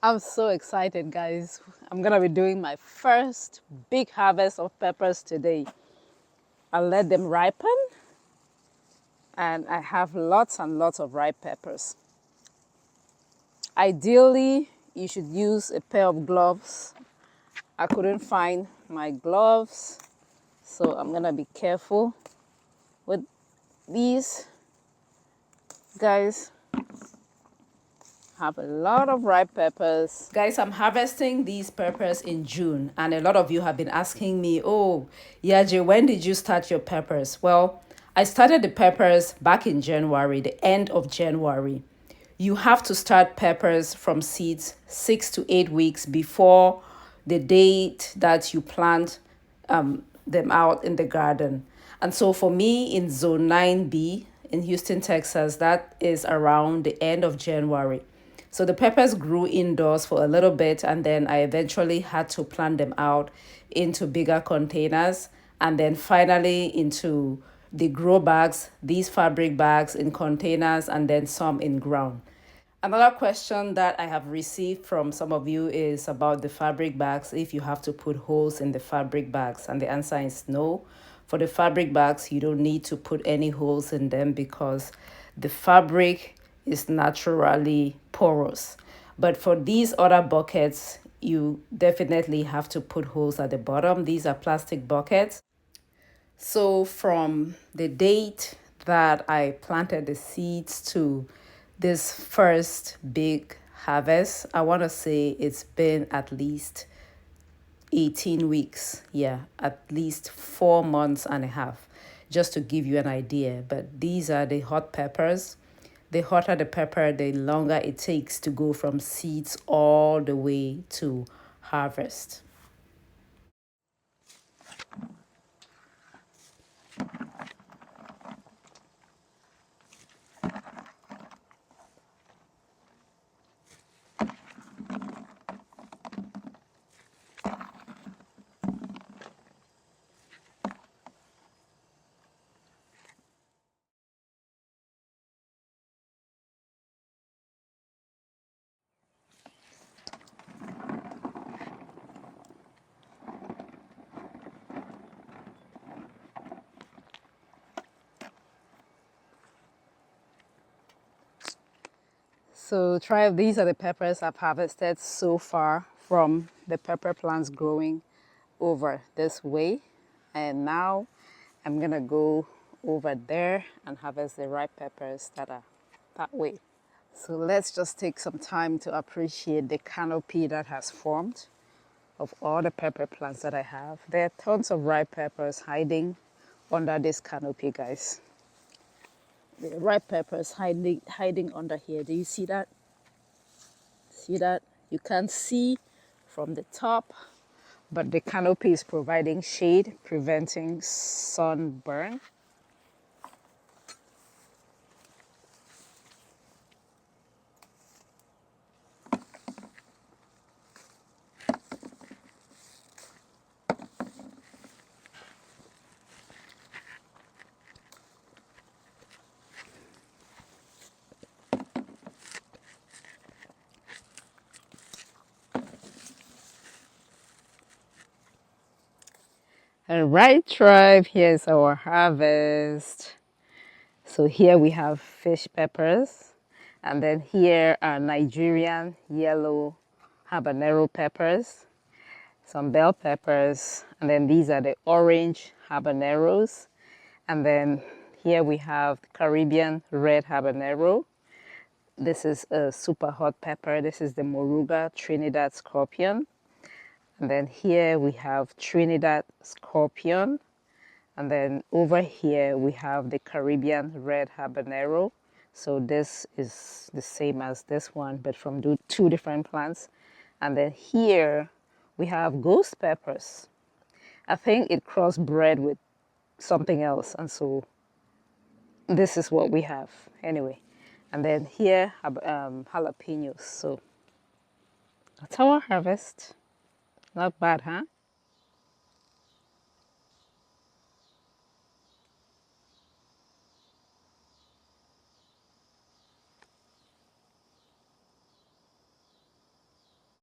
I'm so excited, guys. I'm gonna be doing my first big harvest of peppers today. I'll let them ripen, and I have lots and lots of ripe peppers. Ideally, you should use a pair of gloves. I couldn't find my gloves, so I'm gonna be careful with these. Guys, have a lot of ripe peppers. Guys, I'm harvesting these peppers in June, and a lot of you have been asking me, oh, Yaje, when did you start your peppers? Well, I started the peppers back in January, the end of January. You have to start peppers from seeds 6 to 8 weeks before the date that you plant them out in the garden. And so for me in zone 9B in Houston, Texas, that is around the end of January. So the peppers grew indoors for a little bit, and then I eventually had to plant them out into bigger containers, and then finally into the grow bags, these fabric bags in containers, and then some in ground. Another question that I have received from some of you is about the fabric bags, if you have to put holes in the fabric bags. And the answer is no. For the fabric bags, you don't need to put any holes in them because the fabric is naturally porous. But for these other buckets, you definitely have to put holes at the bottom. These are plastic buckets. So from the date that I planted the seeds to this first big harvest, I want to say it's been at least 18 weeks. Yeah, at least 4 months and a half, just to give you an idea. But these are the hot peppers. The hotter the pepper, the longer it takes to go from seeds all the way to harvest. So these are the peppers I've harvested so far from the pepper plants growing over this way. And now I'm gonna go over there and harvest the ripe peppers that are that way. So let's just take some time to appreciate the canopy that has formed of all the pepper plants that I have. There are tons of ripe peppers hiding under this canopy, guys. The ripe peppers hiding under here. Do you see that? See that? You can't see from the top, but the canopy is providing shade, preventing sunburn. All right, tribe, here's our harvest. So here we have fish peppers, and then here are Nigerian yellow habanero peppers, some bell peppers, and then these are the orange habaneros. And then here we have Caribbean red habanero. This is a super hot pepper. This is the Moruga Trinidad Scorpion. And then here we have Trinidad Scorpion. And then over here we have the Caribbean red habanero. So this is the same as this one, but from two different plants. And then here we have ghost peppers. I think it crossbred with something else, and so this is what we have anyway. And then here jalapenos. So that's our harvest. Not bad, huh?